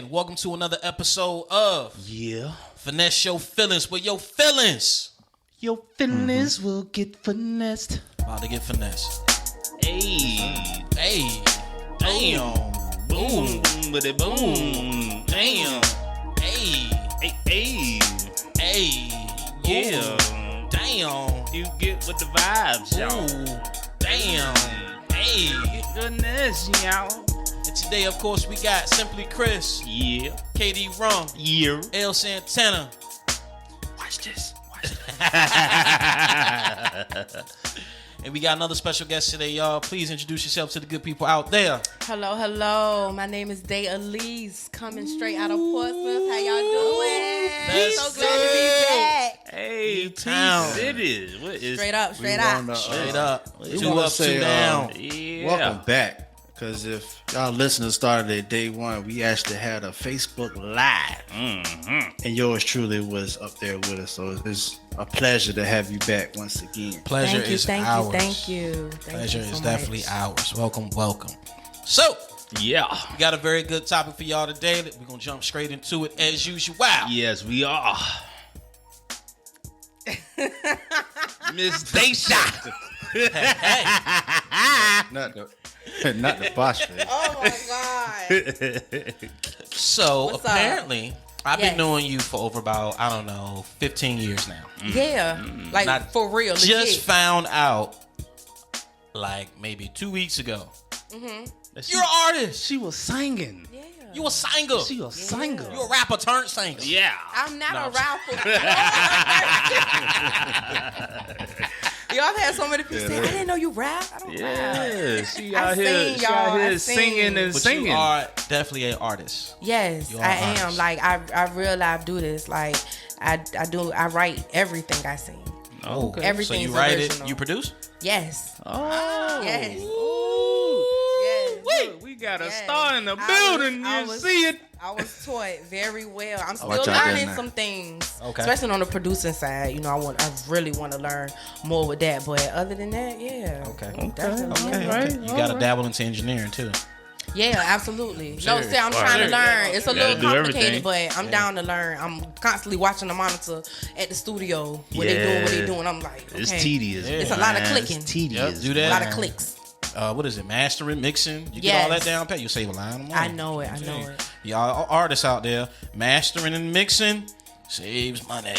again, welcome to another episode of Finesse Your Feelings with Your Feelings. Your feelings will get finessed. About to get finessed. Hey. Damn. Boom. Boom. Boom. Damn. Hey. Yeah. Ooh. Damn. You get with the vibes, y'all. Ooh. Damn. Hey. Goodness, y'all. And today, of course, we got Simply Chris. Yeah. KD Rum. Yeah. L Santana. Watch this. And we got another special guest today, y'all. Please introduce yourself to the good people out there. Hello. My name is Me Dae Alise, coming straight out of Portsmouth. How y'all doing? So glad to be back. Hey, Town. T-Cities. What is Straight up. Straight up. We 2 wanna up, 2 say, down. Yeah. Welcome back. Because if y'all listeners started at day one, we actually had a Facebook Live. Mm-hmm. And yours truly was up there with us. So it's a pleasure to have you back once again. Pleasure is ours. Thank you. Pleasure you so is definitely much. ours. Welcome. So, Yeah. we got a very good topic for y'all today. We're going to jump straight into it as usual. Yes, we are. Miss Daesha. Not the boss face. Oh my God. So, What's up? apparently, I've been Yes. knowing you for over about, 15 years now. Yeah. Like, Not- for real. Legit. Just found out, like, maybe 2 weeks ago. You're an artist. She was singing. Yeah. You a singer. She a singer. You a rapper turned singer. Yeah. I'm not a rapper. Y'all have had so many people say, I didn't know you rap. I don't rap. Yeah, she I out here, sing, she y'all. out I here sing. singing and But singing. you are definitely an artist. Yes, You are I an am. artist. Like I real life do this. Like I write everything I sing. Okay. So Everything's you write original. it, you produce? Yes. Oh. Yes. Ooh. Yes. Look, we got a Yes. star in the I building. was- I you was- see it? I was taught very well. I'm still watch out there learning now. some things. Okay. Especially on the producing side. You know, I really want to learn more with that. But other than that, yeah. Okay. Definitely. Okay. All right, You all got to right. dabble into engineering too. Yeah, absolutely. No, Serious. see, I'm trying to learn. It's a You gotta little do complicated, everything. but I'm down to learn. I'm constantly watching the monitor at the studio when they doing what they doing. I'm like, okay. It's tedious. It's a lot of man. clicking. It's tedious. Do that. A lot of clicks. What is it? Mastering, mixing. You get all Yes. that down pat. You save a line of money. I know it. Y'all artists out there, mastering and mixing saves money.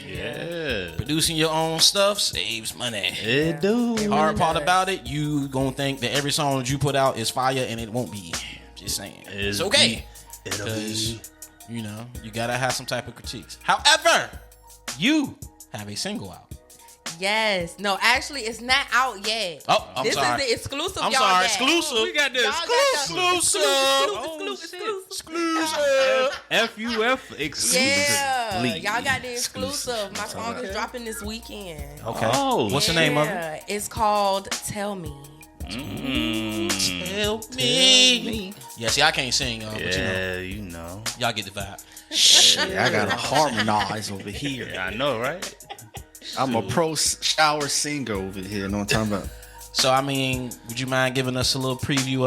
Yeah. Producing your own stuff saves money. It do. Hard part does. about it, you gonna think that every song that you put out is fire, and it won't be. Just saying, it's okay. It'll Because be. you know you gotta have some type of critiques. However, you have a single out. Yes. No, actually, it's not out yet. Oh, I'm this sorry. is the exclusive. I'm y'all sorry, got. exclusive. We got the Y'all got the exclusive. exclusive. FUF exclusive. Yeah, y'all got the exclusive. My song is dropping this weekend. Okay. Oh, What's the name of it? Yeah, it's called "Tell Me." Tell me. Yeah, see, I can't sing, but Yeah, you know. y'all get the vibe. Shit, I gotta harmonize over here. Yeah, I know, right? I'm a pro shower singer over here. Know what I'm talking about? So, I mean, would you mind giving us a little preview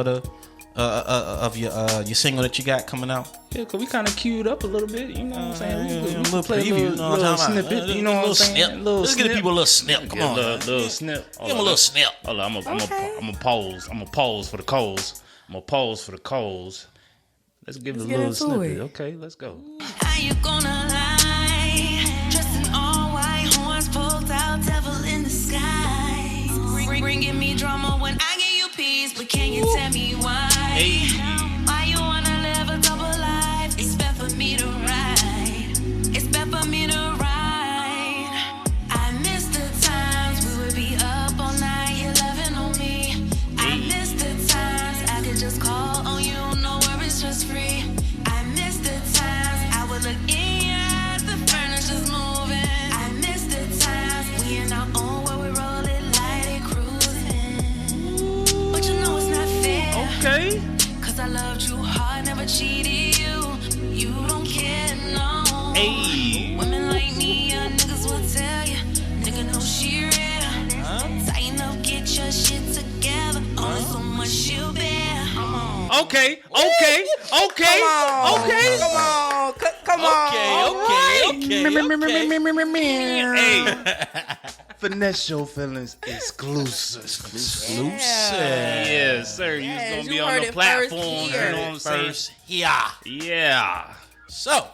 of your single that you got coming out? Yeah, because we kind of queued up a little bit. You know what I'm saying? We a little play preview. a You know what I'm little talking about? snippet. You know what I'm saying? Snip. Let's give the people a little snip. Come on. Little snip. Give them a little snip. Hold on, I'm Okay. a pause. I'm a pause for the coals. I'm a pause for the coals. Let's give it a get little into snippet. it. Okay, let's go. How you gonna lie? Dressed in all white, horns poked out, devil in the sky. Bringing me drama when I give you peace, but can you tell me why? Why you wanna live a double life? It's better for me to ride. It's better for me to ride. I miss the times we would be up all night, you loving on me. I miss the times I could just call on you, no worries, just free. I miss the times I would look in your eyes, the furniture's moving. I miss the times we in our own world, we rolling light and cruising. But you know it's not fair. Okay. Cause I loved you hard, never cheated you. You don't care, no. Hey. Women like me, young niggas will tell you. Nigga know she real. Tighten up, get your shit together. Only so much she'll bear. Okay. Come on. Hey, finesse your feelings exclusive. Yes, sir. Yes, You're gonna be you on heard the it platform. first You here. know what I'm saying? First, yeah. Yeah. So,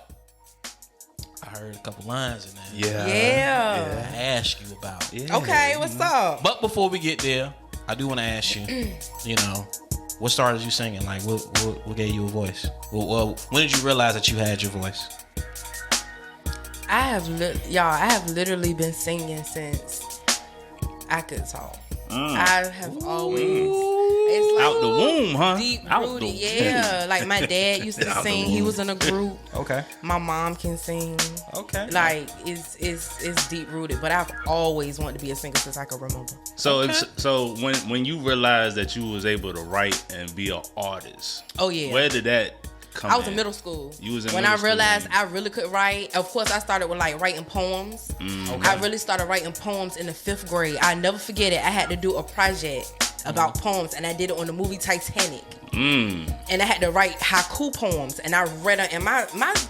I heard a couple lines in there. Yeah. I asked you about. Yeah. Okay, what's up? But before we get there, I do want to ask you, what started you singing? Like, what gave you a voice? Well, when did you realize that you had your voice? I have literally been singing since I could talk. I have always. It's like Out the womb, huh? deep Out rooted, the yeah. Like my dad used to sing. He was in a group. Okay. My mom can sing. Okay. Like it's deep rooted. But I've always wanted to be a singer since I can remember. So when you realized that you was able to write and be an artist, Oh yeah. where did that come I was in? in middle school. You was in when middle I school, realized man. I really could write. Of course, I started with like writing poems. I really started writing poems in the 5th grade. I never forget it. I had to do a project about poems, and I did it on the movie Titanic. And I had to write haiku poems, and I read it. And my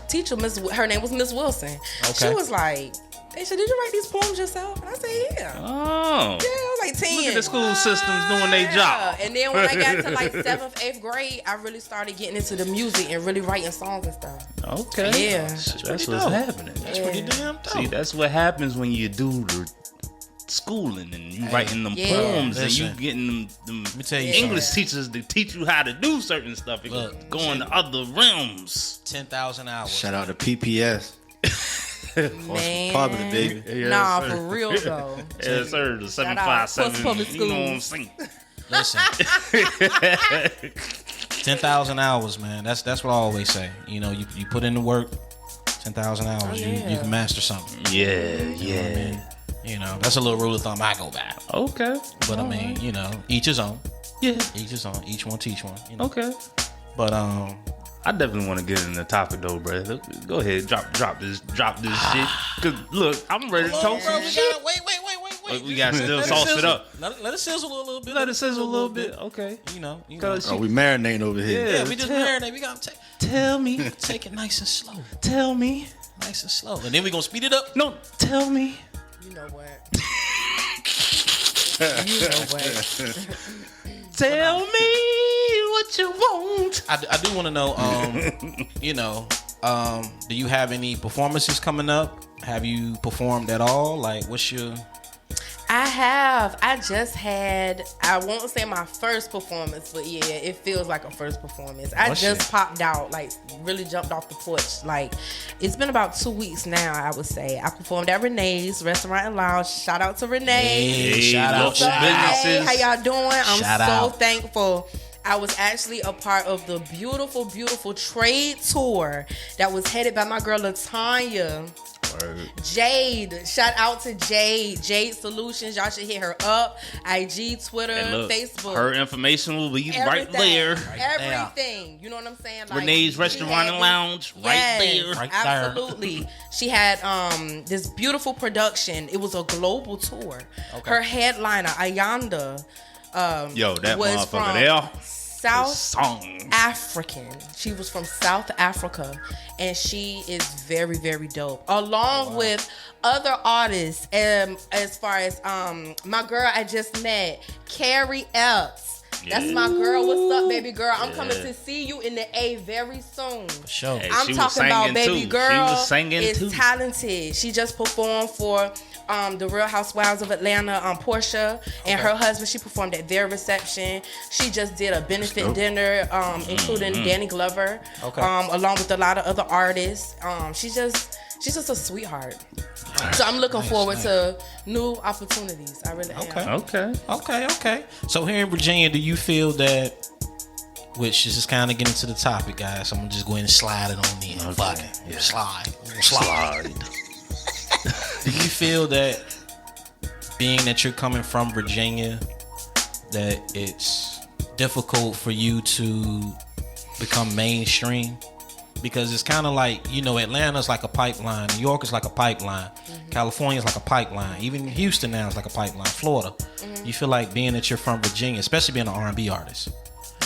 teacher, her name was Miss Wilson. Okay. She was like, Daesha, did you write these poems yourself? And I said, yeah. Oh. Yeah, I was like 10. Look at the school systems doing their job. And then when I got to like 7th, 8th grade, I really started getting into the music and really writing songs and stuff. Okay. Yeah. That's pretty what's dope. happening. That's pretty damn dope. See, that's what happens when you do the schooling and you writing them Yeah. poems and you Listen. getting them Let me tell you English something. teachers to teach you how to do certain stuff. It Look, go into other realms. 10,000 hours. Shout out to PPS. Man. Popular, baby. Yes, nah, sir. for real though. Yes, sir. The Shout out. 757. Public You know what I'm schools. saying? Listen. 10,000 hours, man. That's what I always say. You put in the work, 10,000 hours, Oh, you yeah. can master something. Yeah. That's a little rule of thumb I go by. Okay. But I mean, each his own. Yeah. Each his own. Each one teach one. Okay. But I definitely want to get in the topic though, bro. Go ahead, drop this shit. Cause look, I'm ready to talk some shit. Wait. But we gotta still sauce it up. Let it sizzle a little bit. Let it sizzle a little bit. Okay. Cause Oh, we marinating over here. Yeah, we just marinate. We gotta tell me. take it nice and slow. Tell me. Nice and slow. And then we gonna speed it up. No, tell me. You know what? You know what? Tell me what you want. I do want to know, do you have any performances coming up? Have you performed at all? Like, what's your... I have. I just had, I won't say my first performance, but yeah, it feels like a first performance. I just popped out, like really jumped off the porch. Like, it's been about 2 weeks now, I would say. I performed at Rennee's Restaurant and Lounge. Shout out to Rennee. Hey, shout out. local businesses. Hey, how y'all doing? I'm Shout so out. thankful. I was actually a part of the beautiful, beautiful trade tour that was headed by my girl LaTanya. Jade, shout out to Jade Solutions. Y'all should hit her up. IG, Twitter, And look, Facebook. her information will be right there. Everything. You know what I'm saying? Like, Rennee's she Restaurant had and this- Lounge, right Yes, there. Right there. absolutely. She had this beautiful production. It was a global tour. Her headliner, Ayanda, Yo, that was motherfucker from there. South Song. African. She was from South Africa, and she is very, very dope. Along with other artists, as far as my girl I just met, Carrie Epps. That's my girl. What's up, baby girl? I'm coming to see you in the A very soon. Show. Hey, I'm she was talking about singing baby too. girl. She was singing is too. talented. She just performed for the Real Housewives of Atlanta, Portia and her husband. She performed at their reception. She just did a benefit dinner, including Danny Glover, along with a lot of other artists. She's just a sweetheart. So I'm looking forward to new opportunities. I really am. Okay. So here in Virginia, do you feel that, which is just kind of getting to the topic, guys, I'm going to just go ahead and slide it on in. Fuck it. Yeah. Slide. Do you feel that, being that you're coming from Virginia, that it's difficult for you to become mainstream? Because it's kind of like, Atlanta's like a pipeline. New York is like a pipeline. California's like a pipeline. Even Houston now is like a pipeline. Florida. You feel like, being that you're from Virginia, especially being an R&B artist,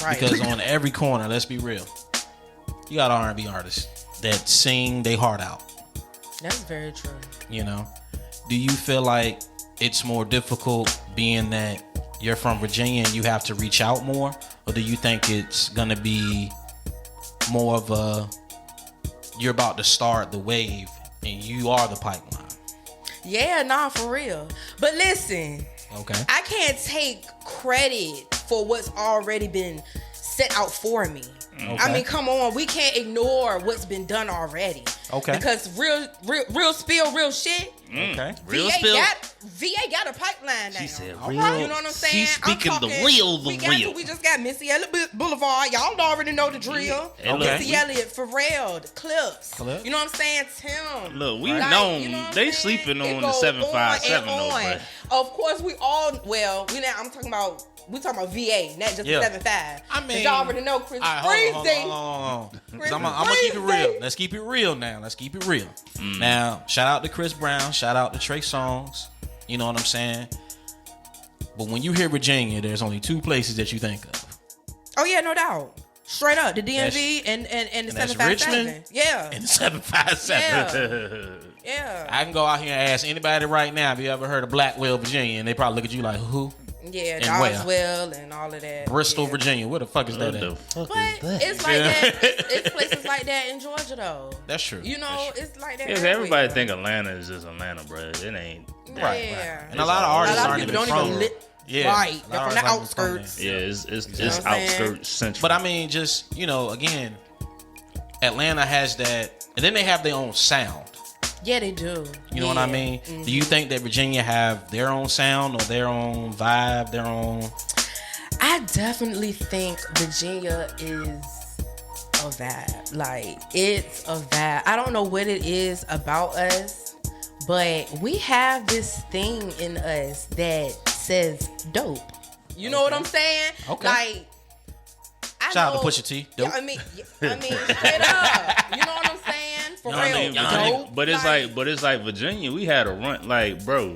Right. Because on every corner, let's be real, you got R&B artists that sing their heart out. That's very true. You know, do you feel like it's more difficult being that you're from Virginia and you have to reach out more, or do you think it's gonna be more of a you're about to start the wave and you are the pipeline? Yeah, nah, for real. But listen, Okay. I can't take credit for what's already been set out for me. Okay. I mean, come on, we can't ignore what's been done already. Okay. Because real spill, real shit. Okay. Real VA spill. got a pipeline now. She said All real. right, you know what I'm saying? She's speaking I'm the talking, real, we just got Missy Elliott Boulevard. Y'all already know the drill. And Missy look, Elliott, Pharrell, the Clips. Clips. You know what I'm saying? Tim. Look, we Like, known you know what I'm they saying? sleeping It on the goes 757 on though, and bro. on. Of course, we talking about VA, not just Yeah. the 7.5. I mean, y'all already know Chris All right, hold Breezy. on. 'Cause Chris I'm gonna keep it Breezy. real. Let's keep it real now. Let's keep it real. Now, shout out to Chris Brown. Shout out to Trey Songz. You know what I'm saying? But when you hear Virginia, there's only two places that you think of. Oh yeah, no doubt. Straight up, the DMV and the that's 757. Richmond? Yeah. And 757. Yeah. I can go out here and ask anybody right now, have you ever heard of Blackwell, Virginia? And they probably look at you like, who? Yeah, And where? Doswell and all of that. Bristol, yeah. Virginia. Where the fuck is that What the at? fuck But is that? it's like that. It's places like that in Georgia, though. That's true. You know, it's like that. Yeah, everybody everywhere. think Atlanta is just Atlanta, bro. It ain't. Yeah. And a lot of artists A lot of aren't people even don't from even lit. Yeah, Right. a lot They're of from the artists aren't even outskirts. Yeah, it's know what I'm saying? outskirts central. But I mean, just, you know, again, Atlanta has that, and then they have their own sound. Yeah, they do. You know what I mean? Do you think that Virginia have their own sound or their own vibe, their own? I definitely think Virginia is a vibe. Like, it's a vibe. I don't know what it is about us, but we have this thing in us that says dope. You know what I'm saying? Okay. Like, I Shout out know, to Pusha T. Dope. Yeah, I mean, straight up. You know what I'm saying? For Y'all real. niggas- Dope. But it's like Virginia. We had a run, like, bro,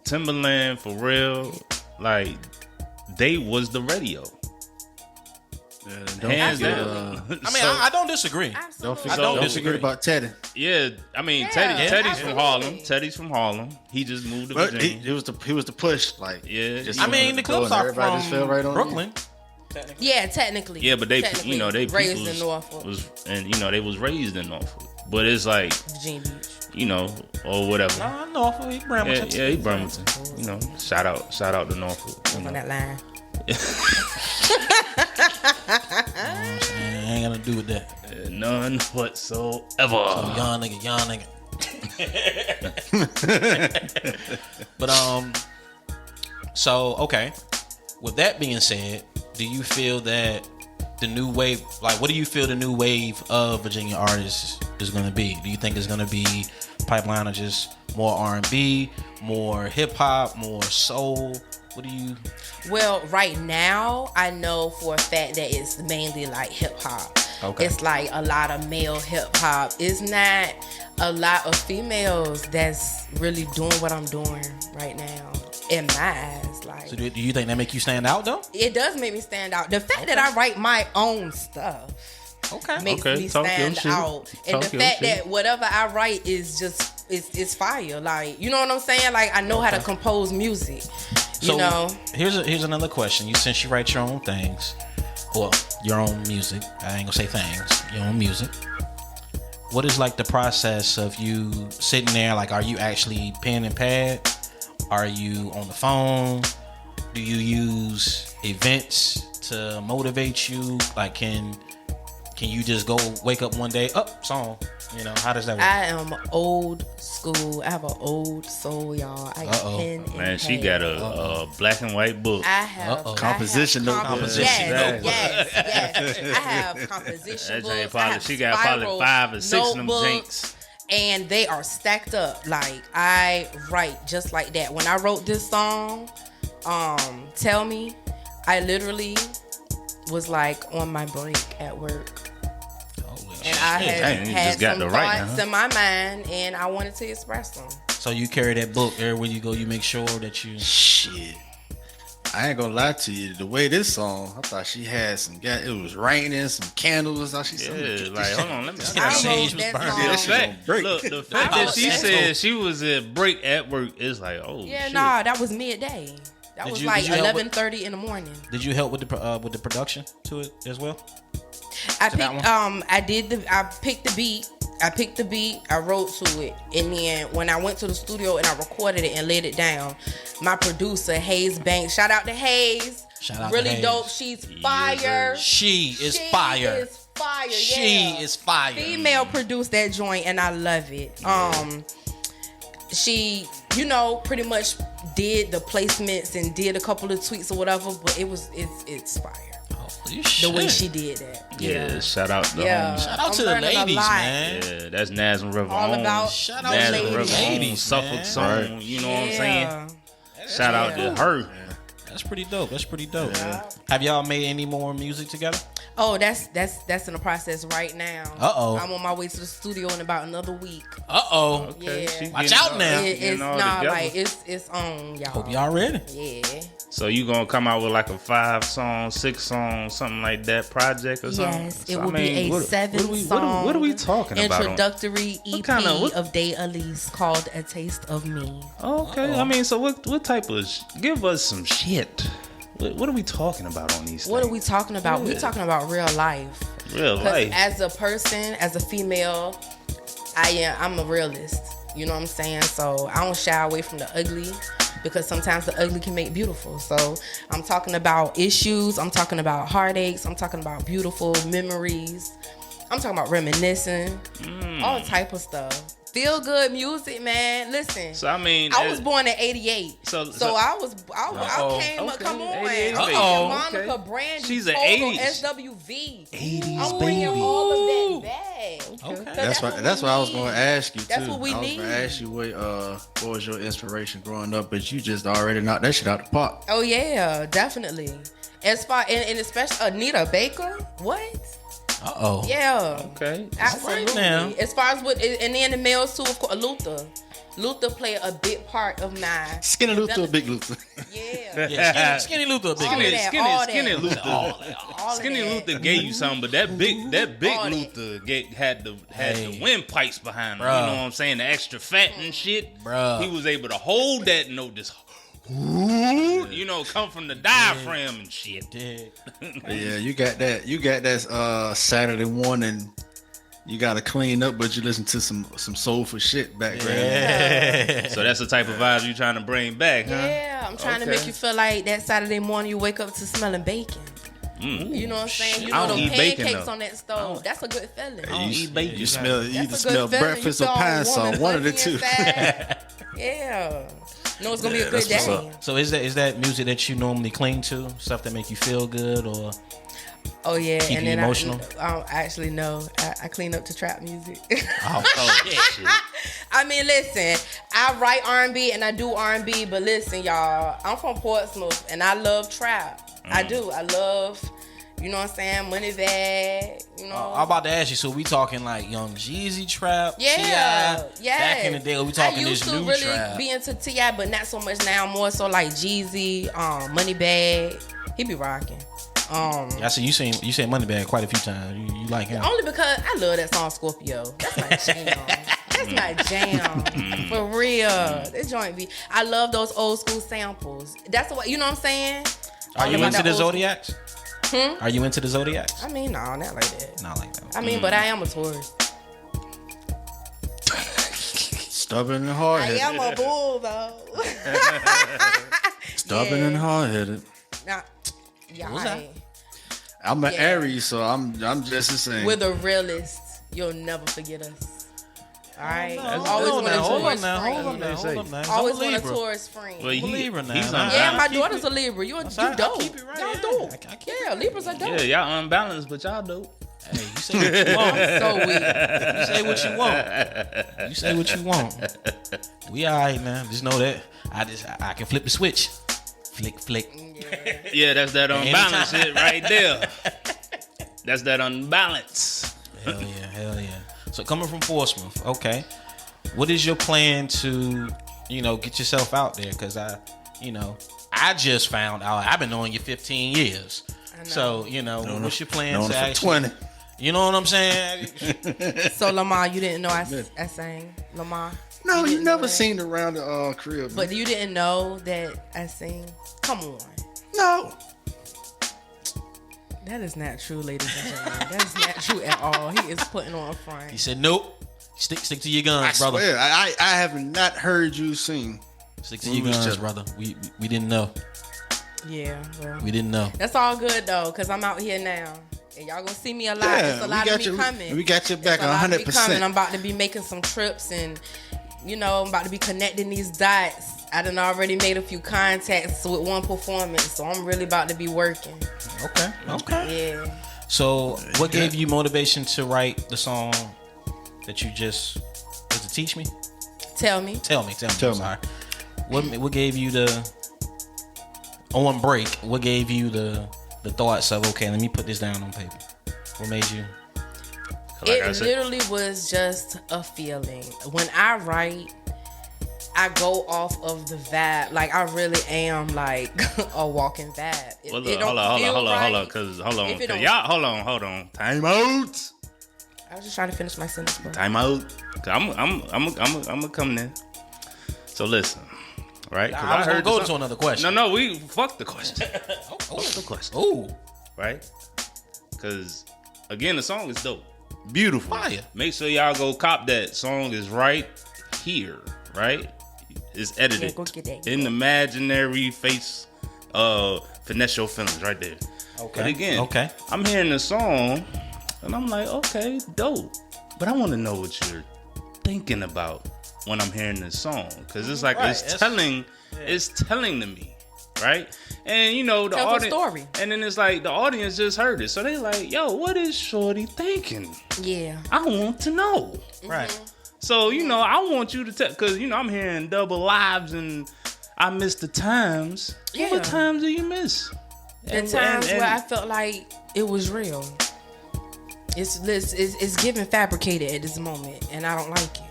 Timberland, for real, like, they was the radio. Yeah, don't Hands forget, down. I mean, I don't disagree. Absolutely. don't forget, I don't don't disagree. forget about Teddy. Yeah, I mean, Yeah, Teddy's from Harlem. absolutely. Teddy's from Harlem. He just moved to But Virginia. he was the push, like Yeah. just I mean, the Clips and are everybody just from fell right on Brooklyn. Yeah, technically. Yeah, but they, Technically, you know, they raised peoples in Norfolk, was, and you know, they was raised in Norfolk. But it's like, Virginia Beach. you know, or whatever. No, Norfolk, he Bremerton. Yeah, he Bremerton. You know, shout out to Norfolk. You On know. that line. I ain't gonna do with that. None whatsoever. Young nigga. But so okay. With that being said, do you feel that the new wave, like, what do you feel the new wave of Virginia artists is going to be? Do you think it's going to be pipeline or just more R&B, more hip hop, more soul? What do you? Well, right now, I know for a fact that it's mainly like hip hop. Okay. It's like a lot of male hip hop. It's not a lot of females that's really doing what I'm doing right now, in my eyes. Like, So do you think that make you stand out though? it does make me stand out. The fact that I write my own stuff Okay. makes Okay, me talk your stand shit. out. And Talk the your fact shit. that whatever I write is just it's fire. Like, you know what I'm saying? Like, I know how to compose music. So You know? here's another question. Since you write your own things, well, your own music. I ain't gonna say things. Your own music. What is like the process of you sitting there? Like, are you actually pen and pad? Are you on the phone? Do you use events to motivate you? Like, can you just go wake up one day, song? You know, how does that work? I am old school. I have an old soul, y'all. I got pen and Man, she pad. got a black and white book. I have Composition notebook. Composition Yes, notebook. yes. I have composition That books. ain't I probably, have she got probably spiral 5 or 6 of them notebooks, jinks. and they are stacked up. Like, I write just like that. When I wrote this song, Tell Me, I literally was like on my break at work. And I Dang, you had just got some to write, thoughts huh? in my mind, and I wanted to express them. So you carry that book everywhere you go. You make sure that you. shit. I ain't gonna lie to you. The way this song, I thought she had some. It was raining, some candles. I thought she said, like, hold on, let me. I Sage wrote was that burning. song. Yeah, that shit gonna break. Look, the fact that she said she was at break at work is like, oh Yeah, shit. nah, that was midday. That was like did you help with- 11:30 in the morning. Did you help with the production to it as well? I that picked one? I picked the beat. I wrote to it, and then when I went to the studio and I recorded it and laid it down, my producer Haze Banks, shout out to Haze, Shout out really to Haze. dope. She's fire. She is fire. Is fire. She yeah. is fire. Female produced that joint, and I love it. She, pretty much did the placements and did a couple of tweaks or whatever, but it's fire. The way she did that. Yeah, shout out to Yeah. Shout out I'm to the learning a ladies, lot. man. Yeah, that's Nazm River All on. about Shout out the to the ladies. ladies, Suffolk man. song. You know what I'm saying? Yeah. Shout out to her. That's pretty dope. Have y'all made any more music together? Oh, that's in the process right now. Uh-oh. I'm on my way to the studio in about another week. Uh-oh. Okay, Yeah. she Watch getting out all- now. It's getting all not together. like it's on, y'all. Hope y'all ready. Yeah. So you gonna come out with like a 5-song, 6-song, something like that project or something? Yes, So, it will be a 7-song What are we talking about? introductory EP of Dae Alise called A Taste of Me. Okay, I mean, so what type of? Give us some shit. What are we talking about on these? What are things? we talking about? We're talking about real life. Real 'Cause life. as a person, as a female, I'm a realist. You know what I'm saying? So I don't shy away from the ugly, because sometimes the ugly can make beautiful. So I'm talking about issues. I'm talking about heartaches. I'm talking about beautiful memories. I'm talking about reminiscing. All type of stuff. Feel good music, man. Listen. So I mean, I was born in '88, so I came up. Okay, Come on, 88 I'm baby. Monica Okay. Brandy, She's an Total, 80s. SWV. 80s I'm bringing baby. all of that back. Okay. That's what what I was we gonna need. ask you too. That's what we I was need. gonna ask you what was your inspiration growing up, but you just already knocked that shit out the park. Oh yeah, definitely. As far and especially Anita Baker. What? Uh-oh. Yeah. Okay. Absolutely. now. As far as and then the males too, of course, Luther. Luther played a big part of my Skinny Luther, or Big Luther. yeah. Yeah, skinny Luther, big All of man. that, Skinny, all skinny that. Luther. All of Skinny that. Luther gave you something, but that big All that. Luther had the windpipes behind him. Bruh. You know what I'm saying? The extra fat and shit. Bruh. He was able to hold that note. This, come from the diaphragm and shit. Yeah, you got that. You got that Saturday morning. You got to clean up, but you listen to some soulful shit background. Yeah. So that's the type of vibe you trying to bring back, huh? Yeah, I'm trying to Okay. make you feel like that Saturday morning you wake up to smelling bacon. You know what I'm saying? You I know don't them eat bacon, pancakes though. on that stove. That's a good feeling. don't eat bacon. You smell That's a either good smell feeling. breakfast You or feel pine warm and song, one of the fuzzy two. inside. Yeah. No, it's gonna be a good that's what's day. up. So is that music that you normally cling to? Stuff that make you feel good, or Oh yeah, Keep and you then emotional? I actually no, I clean up to trap music. Oh shit. I mean, listen, I write R&B and I do R&B, but listen, y'all, I'm from Portsmouth and I love trap. I do. I love, you know what I'm saying, Money Bag, you know. I'm about to ask you. So we talking like Young Jeezy trap? Yeah, T.I.? yeah. Back in the day, or we talking I used this to new really trap? be into T.I., but not so much now. More so like Jeezy, Money Bag. He be rocking. I see you saying Moneybag quite a few times. You like him? Only because I love that song Scorpio. That's my jam. That's my jam. For real. That joint be. I love those old school samples. That's the way, you know what I'm saying? Are you All about into that the old school- Zodiacs? Are you into the Zodiacs? I mean, no, not like that. Not like that. I mean, but I am a Taurus. Stubborn and I hard-headed. am a bull, though. Stubborn Yeah. and hard-headed. Nah, yeah, What's I that? ain't. I'm an Yeah. Aries, so I'm just the same. We're the realists. You'll never forget us. All right? Hold Always on want a now, hold Taurus on now, hold on friend. now, hold on now. Always I'm a want a Libra. Taurus friend. Well, I'm a Libra now. he's Nah, on Yeah, I my keep daughter's it- a Libra. You I dope. keep it right Y'all here. dope. I keep Yeah, Libras are dope. Yeah, y'all unbalanced, but y'all dope. Hey, you say what you want. So weird. You say what you want. You say what you want. We all right, man. Just know that I can flip the switch. Flick. Yeah, that's that unbalance Anytime. shit right there. That's that unbalance. Hell yeah. So coming from Portsmouth, okay. What is your plan to, get yourself out there? Because I I just found out. I've been knowing you 15 years. So, what's your plan to actually... 20. You know what I'm saying? So, Lamar, you didn't know I sang? Lamar? No, you never seen around the crib. But you didn't know that I sing? Come on. No. That is not true, ladies and gentlemen. That is not true at all. He is putting on a front. He said, nope. Stick to your guns, brother. Swear, I have not heard you sing. Stick to your guns, brother. We didn't know. Yeah, well. We didn't know. That's all good, though, because I'm out here now. And y'all gonna see me a lot. There's a lot of me coming. We got your back 100%. I'm about to be making some trips and, I'm about to be connecting these dots. I done already made a few contacts with one performance, so I'm really about to be working. Okay. Yeah. So, what gave you motivation to write the song that you just... Was it Teach Me? Tell me. I'm sorry. What gave you the... On break, what gave you the thoughts of, okay, let me put this down on paper? What made you... It literally was just a feeling. When I write, I go off of the vibe. Like, I really am like a walking vibe. Well, look, hold on. Time out. I was just trying to finish my sentence, bro. Time out. I'm coming in. So listen, right? I was gonna go to another question. No, we fuck the question. Fuck the question. Oh, right? Because again, the song is dope, beautiful. Fire. Make sure y'all go cop that. Song is right here, right? It's edited. Yeah, go get that. In the imaginary face, finesse your feelings right there. Okay. But again, I'm hearing the song and I'm like, okay, dope. But I want to know what you're thinking about when I'm hearing this song, because it's like it's telling to me, right? And the audience, story. And then it's like the audience just heard it, so they like, yo, what is Shorty thinking? Yeah, I want to know, right? So I want you to tell, because I'm hearing double lives and I miss the times. Yeah. What times do you miss? The times where I felt like it was real. It's giving fabricated at this moment, and I don't like it.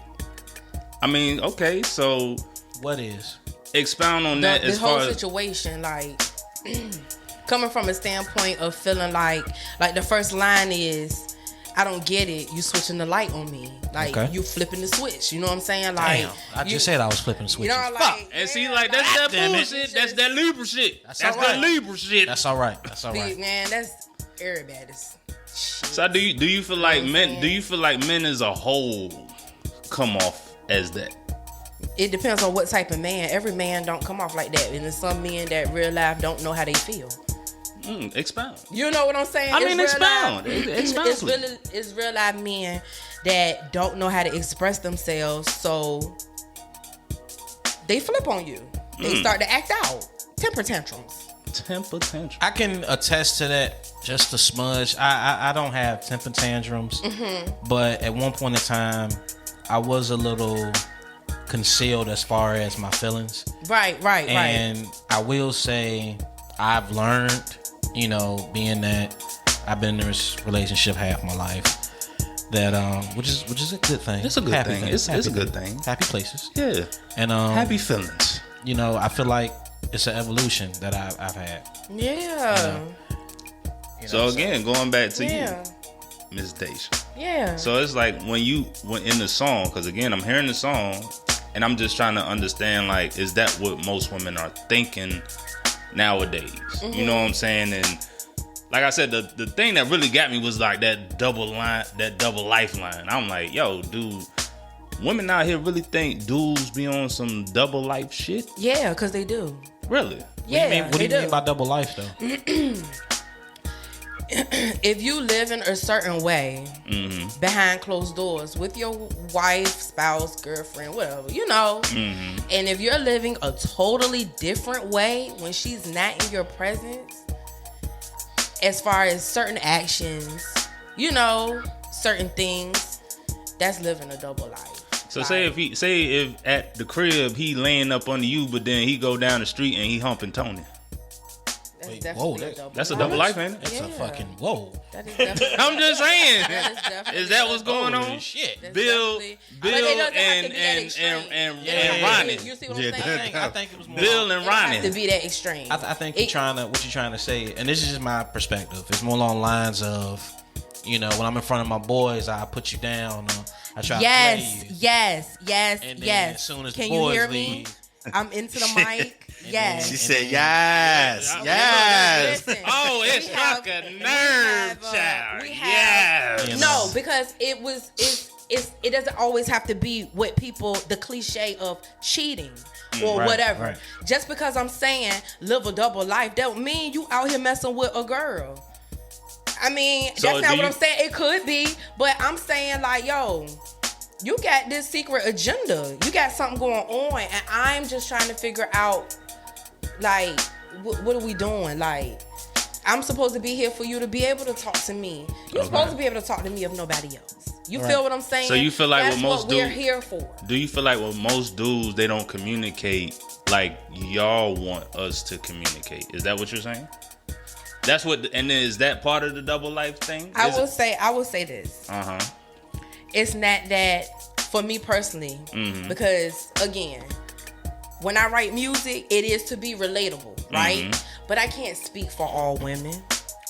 I mean, okay, so what is? Expound on that. This whole situation, like coming from a standpoint of feeling like the first line is, I don't get it. You switching the light on me, like you flipping the switch. You know what I'm saying? Like, damn, I just said I was flipping the switch. And see, like that's that bullshit. That's that Libra shit. That's that Libra shit. That's all right. Man, that's everybody's shit. So do you feel like men? Do you feel like men as a whole come off as that? It depends on what type of man. Every man don't come off like that, and there's some men that real life don't know how they feel. Expound. You know what I'm saying? I mean, expound. Expound. It's real life men that don't know how to express themselves, so they flip on you. They start to act out. Temper tantrums. I can attest to that just a smudge. I don't have temper tantrums, but at one point in time, I was a little concealed as far as my feelings. Right. And I will say I've learned, being that I've been in this relationship half my life, that which is a good thing. It's a good thing. It's a good thing. Happy places. Yeah. And happy feelings. I feel like it's an evolution that I've had. Yeah. So again, going back to you, Miss Daesha. Yeah. So it's like when in the song, because again, I'm hearing the song and I'm just trying to understand, like, is that what most women are thinking nowadays? You know what I'm saying? And like I said, the thing that really got me was like that double lifeline. I'm like, yo, dude, women out here really think dudes be on some double life shit? Yeah, because they do. Really? Yeah. What do you mean by double life, though? If you live in a certain way behind closed doors with your wife, spouse, girlfriend, whatever, and if you're living a totally different way when she's not in your presence, as far as certain actions, certain things, that's living a double life. So say if at the crib he laying up under you, but then he go down the street and he humping Tony. Wait, definitely whoa, a double. That's a double life, ain't it? That's a Yeah. fucking whoa. That is definitely. I'm just saying. That is definitely Is that what's going Holy on? shit. That's Bill definitely- but it doesn't have to be that extreme. and It doesn't have to Ronnie. be- You see what Yeah, I'm saying? I think it was more. Bill and It doesn't have to Ronnie. be that extreme. I think what you're trying to say, and this is just my perspective. It's more along the lines of, when I'm in front of my boys, I put you down. Or I try to play you. Yes. And then as soon as Can the you boys hear me? leave, I'm into the mic. Yes. She said yes, yes. Listen, Oh, it we have- struck a we nerve, have, child. we have- Yes. No, because it doesn't always have to be what people, the cliche of cheating or Right, whatever. right. Just because I'm saying live a double life, that don't mean you out here messing with a girl. I mean, So that's not do what you- I'm saying. It could be, but I'm saying like, yo, you got this secret agenda. You got something going on, and I'm just trying to figure out, like, what are we doing? Like, I'm supposed to be here for you to be able to talk to me. You're supposed to be able to talk to me if nobody else. You feel what I'm saying? So you feel like that's what most we're dudes- here for. Do you feel like with most dudes they don't communicate like y'all want us to communicate? Is that what you're saying? That's what, and then is that part of the double life thing? I will say this. Uh-huh. It's not that for me personally, because again, when I write music, it is to be relatable, right? But I can't speak for all women.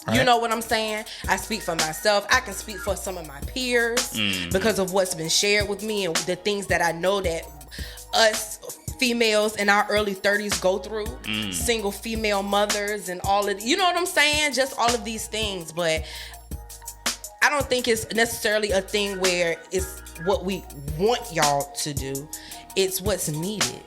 You Right. know what I'm saying? I speak for myself. I can speak for some of my peers because of what's been shared with me and the things that I know that us females in our early 30s go through. Single female mothers and all of, you know what I'm saying? Just all of these things. But I don't think it's necessarily a thing where it's what we want y'all to do. It's what's needed.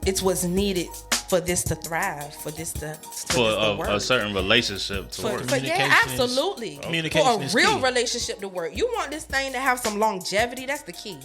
It's what's needed for this to thrive, for this to work. a certain relationship to work. Yeah, Communication is- absolutely. communication For a is real key. relationship to work. You want this thing to have some longevity. That's the key.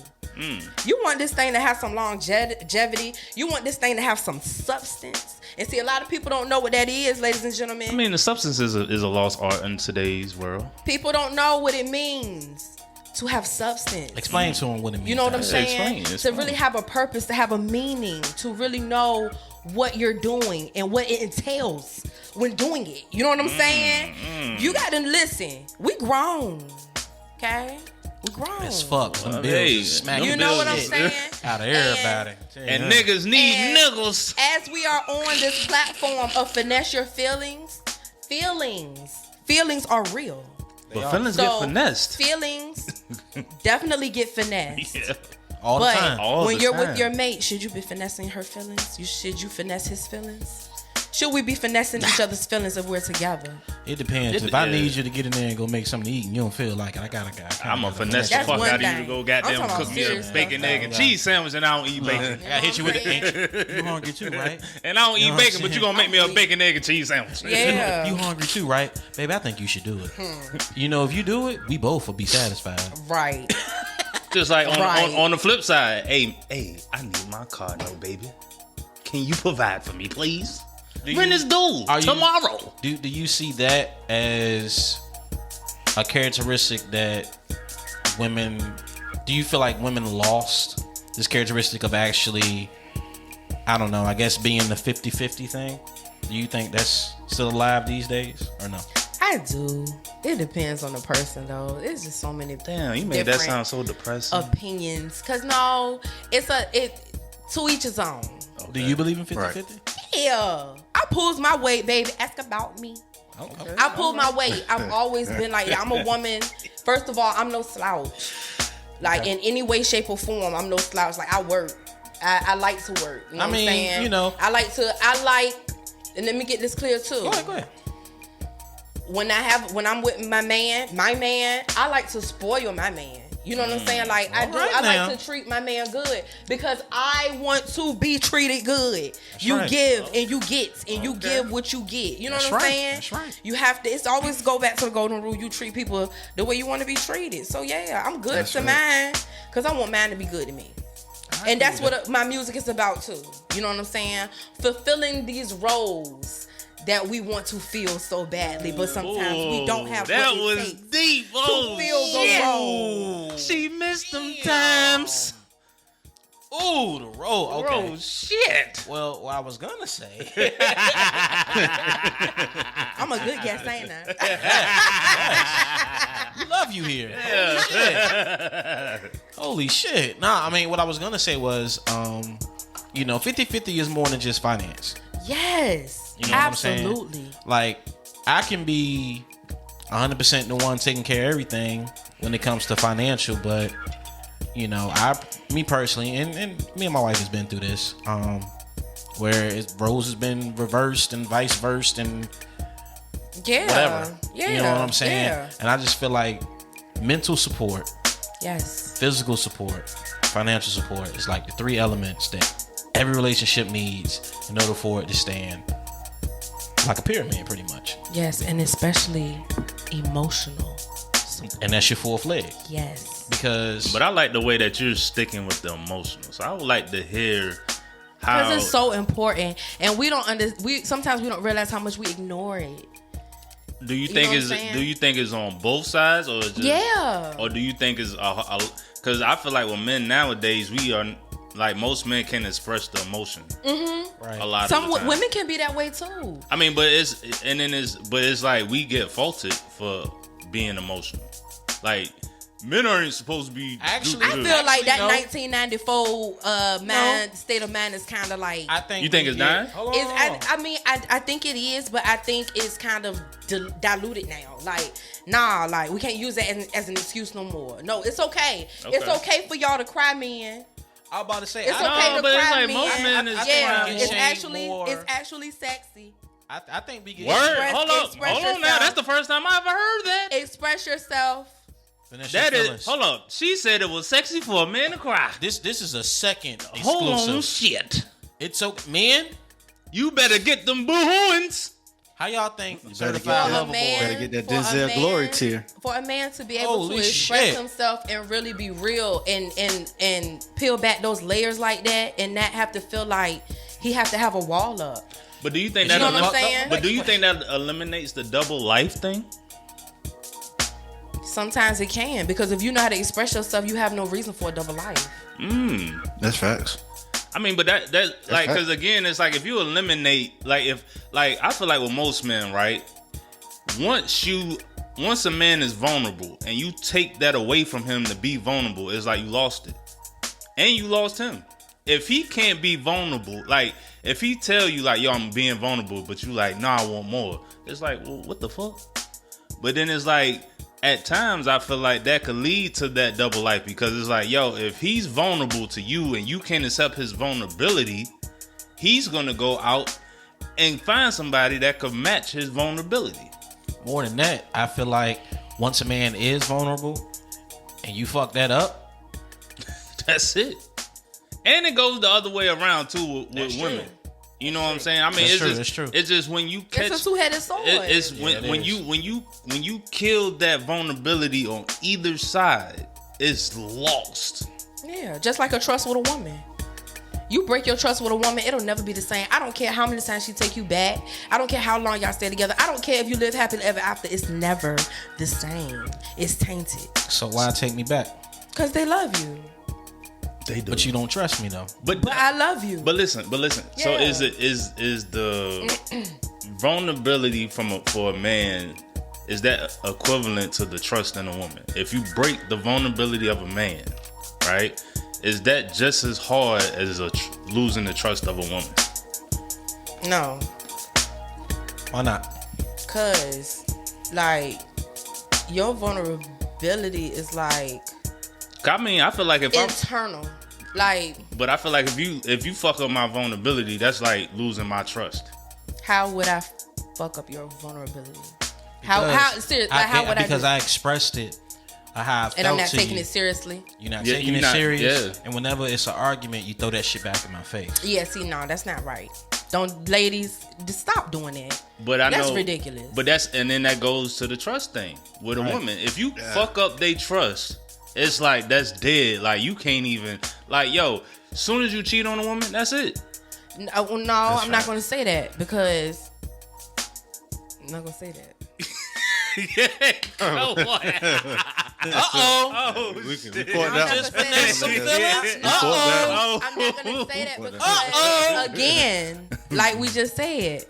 You want this thing to have some longevity. You want this thing to have some substance. And see, a lot of people don't know what that is, ladies and gentlemen. I mean, the substance is a lost art in today's world. People don't know what it means to have substance. Explain to them what it means. You know what I'm to us. saying? explain. To really have a purpose, to have a meaning, to really know what you're doing and what it entails when doing it. You know what I'm saying? You gotta listen. We grown, okay? We grown. As fuck. Them Well, bills hey, is smacking You them know what I'm bills- saying? out of everybody. And niggas need And niggas. As we are on this platform of finesse your feelings are real. But feelings So get finessed. feelings definitely get finessed. Yeah. all the But time. All when the you're time. with your mate, should you be finessing her feelings? Should you finesse his feelings? Should we be finessing each other's feelings if we're together? It depends. It- If I yeah. need you to get in there and go make something to eat and you don't feel like it, I gotta I'm gonna finesse the That's fuck one out of you to thing. go I'm goddamn talking cook about me a serious bacon, stuff, egg, and though. cheese sandwich, and I don't eat bacon. I hit you with You know the. You hungry too, right? And I don't You eat know bacon, what but I'm you gonna make me a saying? bacon, egg, and cheese sandwich. Yeah. You hungry too, right? Baby, I think you should do it. You know, if you do it, we both will be satisfied. Right. Just like Right. on the flip side, hey, I need my car note, baby. Can you provide for me, please? When is due? Are you- Tomorrow. Do you see that as a characteristic that women? Do you feel like women lost this characteristic of actually, I don't know, I guess being the 50-50 thing? Do you think that's still alive these days or no? I do. It depends on the person, though. It's just so many. Damn, you made that different sound so depressing. opinions. Cause no, to each his own. Do you believe in 50-50? Yeah, I pulls my weight, baby. Ask about me. Okay. I pull my weight. I've always been like that. I'm a woman. First of all, I'm no slouch. Like in any way, shape, or form, I'm no slouch. Like I work. I like to work. You know what I'm saying? you know. I like, and let me get this clear too. Go ahead. When I'm with my man, I like to spoil my man. You know what I'm saying? Like I do. All right I now. like to treat my man good because I want to be treated good. You right. give and you get, and you give what you get. You know That's what I'm right. saying? That's right. You have to. It's always go back to the golden rule. You treat people the way you want to be treated. So yeah, I'm good That's to right. mine because I want mine to be good to me. And that's what my music is about too. You know what I'm saying? Fulfilling these roles that we want to feel so badly, but sometimes we don't have that what it was takes deep. to Oh, feel the shit. role. She missed them times. Ooh, the roll. Okay. Oh shit. Well, what I was gonna say I'm a good guest, ain't I? We love you here. Holy shit. Nah, I mean, what I was going to say was, 50-50 is more than just finance. Yes. You know what I'm saying? Absolutely. Like, I can be 100% the one taking care of everything when it comes to financial, but, me personally, and me and my wife has been through this, where roles has been reversed and vice versa and whatever. Yeah. You know what I'm saying? Yeah. And I just feel like mental support, Yes. physical support, financial support is like the three elements that every relationship needs in order for it to stand like a pyramid, pretty much. Yes, and especially emotional. And that's your fourth leg. Yes. But I like the way that you're sticking with the emotional. So I would like to hear how. Because it's so important, and we don't sometimes we don't realize how much we ignore it. Do you think it's on both sides, or just, Yeah? Or do you think it's because I feel like with men nowadays, we are like, most men can express the emotion. Mm-hmm. Right. A lot Some of the time. women can be that way too. I mean, but it's like we get faulted for being emotional. Like, men aren't supposed to be. Actually, I feel like that no. 1994 state of mind is kind of like. I think You think it's dying? Hold on. I think it is, but I think it's kind of diluted now. Like, like we can't use that as an excuse no more. No, it's okay. It's okay for y'all to cry, men. I was about to say, It's know, okay to but it's cry, like men. most men is crying it's more. actually sexy. I think we get Word. Hold on yourself. now. That's the first time I ever heard that. Express yourself. That is. Hold up. She said it was sexy for a man to cry. This is a second exclusive. Hold on, shit. It's okay, men. You better get them boo-hooins. How y'all think better certified get- lover boy? Better get that for a Denzel man- Glory tier. For a man to be able Holy to express shit. himself and really be real and peel back those layers like that and not have to feel like he have to have a wall up. But do you think You that? know what I'm saying? But do you think that eliminates the double life thing? Sometimes it can, because if you know how to express yourself, you have no reason for a double life. That's facts. I mean, but that like, fact. because again, it's like if you eliminate, I feel like with most men, right? Once a man is vulnerable and you take that away from him to be vulnerable, it's like you lost it, and you lost him. If he can't be vulnerable, like if he tell you like, yo, I'm being vulnerable, but you like, nah, I want more. It's like, well, what the fuck? But then it's like, at times I feel like that could lead to that double life, because it's like, yo, if he's vulnerable to you and you can't accept his vulnerability, he's gonna go out and find somebody that could match his vulnerability. More than that, I feel like once a man is vulnerable and you fuck that up, That's it. And it goes the other way around too with women. You know what I'm saying? I mean, That's true. It's just when you catch. It's a two-headed sword. It's when you kill that vulnerability on either side, it's lost. Yeah, just like a trust with a woman. You break your trust with a woman, it'll never be the same. I don't care how many times she take you back. I don't care how long y'all stay together. I don't care if you live happily ever after. It's never the same. It's tainted. so why take me back? Because they love you. They do. But you don't trust me though. But I love you. But listen. So Yeah. is the vulnerability for a man, is that equivalent to the trust in a woman? If you break the vulnerability of a man, right? Is that just as hard as losing the trust of a woman? No. Why not? Because, like, your vulnerability is, like, I mean, I feel like if internal. but I feel like if you fuck up my vulnerability, that's like losing my trust. How would I fuck up your vulnerability? How seriously? Like, how would I? Because do? I expressed it. How I felt And I'm not to taking you. it seriously. You're not Yeah, taking you're it not- serious. yeah. And whenever it's an argument, you throw that shit back in my face. Yeah, see, no, that's not right. Don't, ladies, just stop doing that. But I know That's ridiculous. But then that goes to the trust thing with a Right. woman. If you fuck up they trust, it's like that's dead. Like you can't even yo. As soon as you cheat on a woman, that's it. No, I'm not going to say that, because I'm not going to say that. Oh boy. Uh-oh. We can record that. Just finesse some feelings? Record that. I'm not going to say that because, again, Like we just said.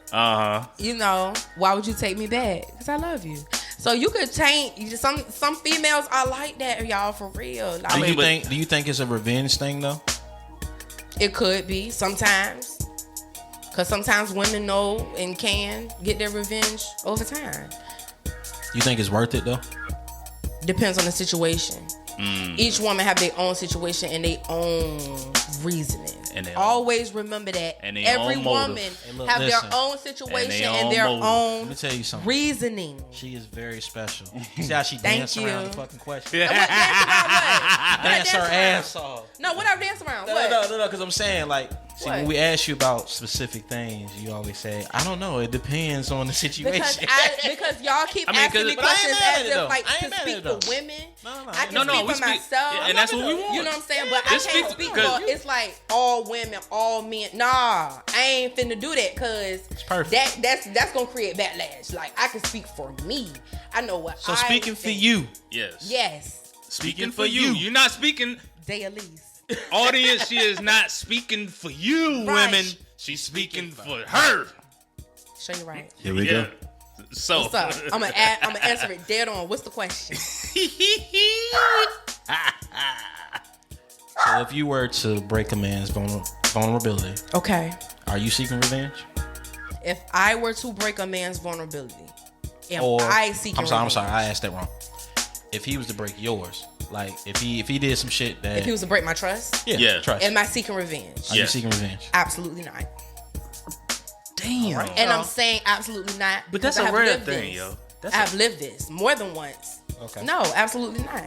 You know, why would you take me back? Because I love you. So you could change. Some females are like that, y'all, for real. Like, Do you think it's a revenge thing though? it could be sometimes. Because sometimes women know and can get their revenge over time. You think it's worth it though? Depends on the situation. Each woman have their own situation and their own reasoning. And they always remember that and they every own woman motive. have Listen. their own situation And and they their own motive. own Let me tell you something. reasoning. She is very special. You see how she Thank danced you. around the fucking question? What dance around what? Dance her ass off. No, what I dance around? No, What? no, because I'm saying, like, see, when What? we ask you about specific things, you always say, I don't know, it depends on the situation. Because y'all keep I mean, asking me but I ain't questions mad at as it, though. if like I ain't to mad at speak it, for though. women. No, I can No, speak we for speak- myself. and that's what we want. You know what I'm saying? But I Let's can't speak- speak because- for it's like all women, all men. Nah, I ain't finna do that because perfect. that's gonna create backlash. Like I can speak for me. I know what. So I speaking for think. you, Yes. Yes, Speaking for you. You're not speaking. Dae Alise. Audience, she is not speaking for you, Right. women. She's speaking for her. Show you right. Here we Yeah. go. So. What's up? I'm gonna answer it dead on. What's the question? so if you were to break a man's vulnerability, Okay. are you seeking revenge? If I were to break a man's vulnerability, am Or I seeking I'm revenge? sorry, I asked that wrong. If he was to break yours, like if he did some shit that If he was to break my trust, Yeah. trust. am I seeking revenge? Are you Yes. seeking revenge? Absolutely not. Damn. And I'm saying absolutely not. But that's because I a have rare lived thing, this. yo. I have lived this more than once. Okay. No, absolutely not.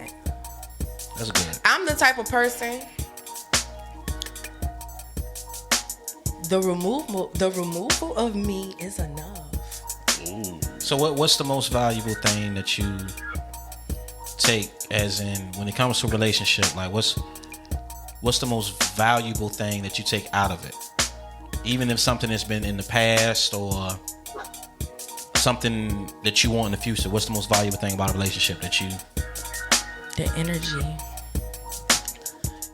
That's good. I'm the type of person. The removal of me is enough. So what's the most valuable thing that you take, as in when it comes to a relationship? Like what's the most valuable thing that you take out of it? Even if something has been in the past or something that you want in the future, what's the most valuable thing about a relationship that you? The energy.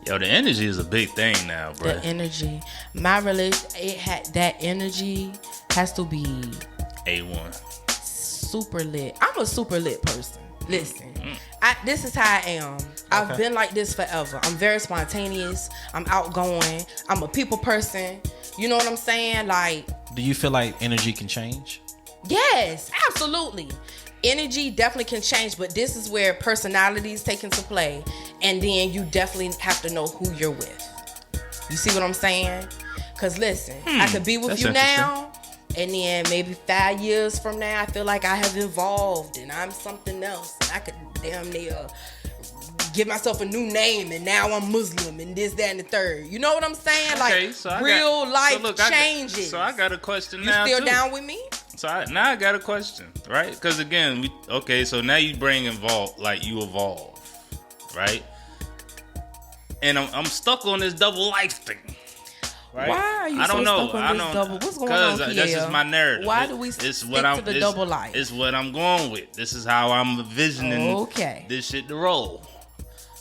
Yo, the energy is a big thing now, bro. The energy. My that energy has to be A1. super lit. I'm a super lit person. Listen, this is how I am. I've been like this forever. I'm very spontaneous. I'm outgoing. I'm a people person. You know what I'm saying? Like, Do you feel like energy can change? yes, absolutely. Energy definitely can change, but this is where personalities take into play. And then you definitely have to know who you're with. You see what I'm saying? Because listen, I could be with That's you interesting. now, and then maybe 5 years from now, I feel like I have evolved and I'm something else. And I could damn near give myself a new name, and now I'm Muslim and this, that, and the third. You know what I'm saying? Okay, Like, so I real got, life so look, I got- changes. so I got a question you now still too. down with me? So now I got a question, right? Because again, so now you bring involved, like you evolve, right? And I'm stuck on this double life thing, right? Why are you I don't so know. stuck on I this don't double? What's going on, Because that's just Kiel? my narrative. Why do we stick to the double life? It's what I'm going with. This is how I'm envisioning Okay. this shit to roll.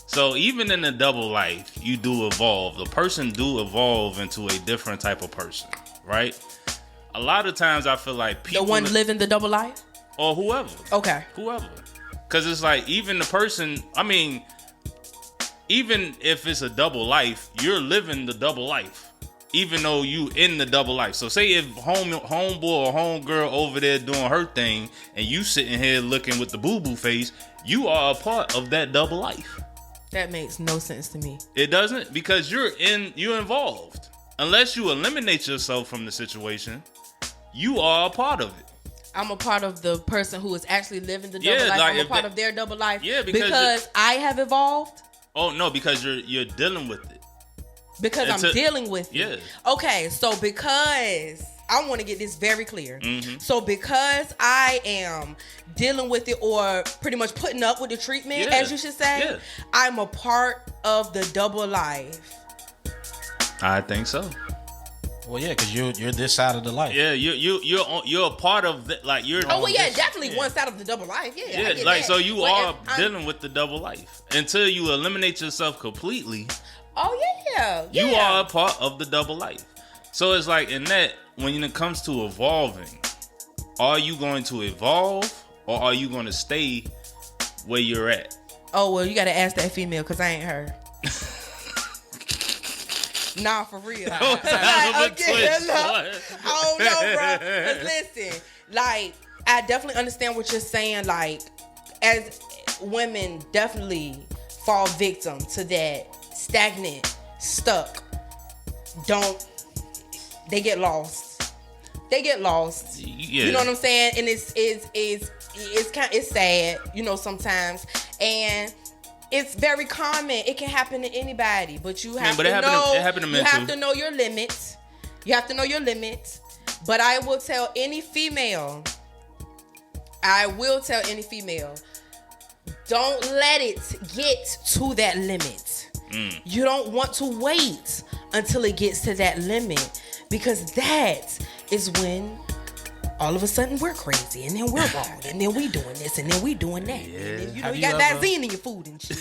So even in the double life, you do evolve. The person do evolve into a different type of person, right? A lot of times I feel like people The one living the double life? or whoever. Okay. Whoever. Because it's like, even the person, I mean, even if it's a double life, you're living the double life, even though you in the double life. So say if homeboy or homegirl over there doing her thing, and you sitting here looking with the boo-boo face, you are a part of that double life. That makes no sense to me. It doesn't, because you're involved. Unless you eliminate yourself from the situation, you are a part of it. I'm a part of the person who is actually living the double Yeah, life. like I'm a if part that- of their double life. Yeah, because because I have evolved. Oh no, because you're dealing with it. Because I'm dealing with it. Yeah. Okay, so because I want to get this very clear. Mm-hmm. So because I am dealing with it, or pretty much putting up with the treatment, Yeah. as you should say, Yeah. I'm a part of the double life. I think so. Well, yeah, because you're this side of the life. Yeah, you're a part of that. Like you're. Oh well, yeah, definitely one side of the double life. Yeah, I Yeah, get like that. so you But are if I'm- dealing with the double life until you eliminate yourself completely. Oh yeah. You are a part of the double life. So it's like in that, when it comes to evolving, are you going to evolve or are you going to stay where you're at? Oh, well, you got to ask that female because I ain't her. Nah, for real. I don't know, bro. 'Cause listen, like, I definitely understand what you're saying. Like, as women definitely fall victim to that stagnant, stuck, they get lost. They get lost. Yeah. You know what I'm saying? And it's sad, you know, sometimes. And it's very common. It can happen to anybody, but you have to know. It happened to men you have too. to know your limits. You have to know your limits. But I will tell any female, don't let it get to that limit. You don't want to wait until it gets to that limit, because that is when all of a sudden we're crazy, and then we're wrong, and then we doing this, and then we doing that. Yeah. And then, you Have know, you you got ever- Vaseline in your food and shit.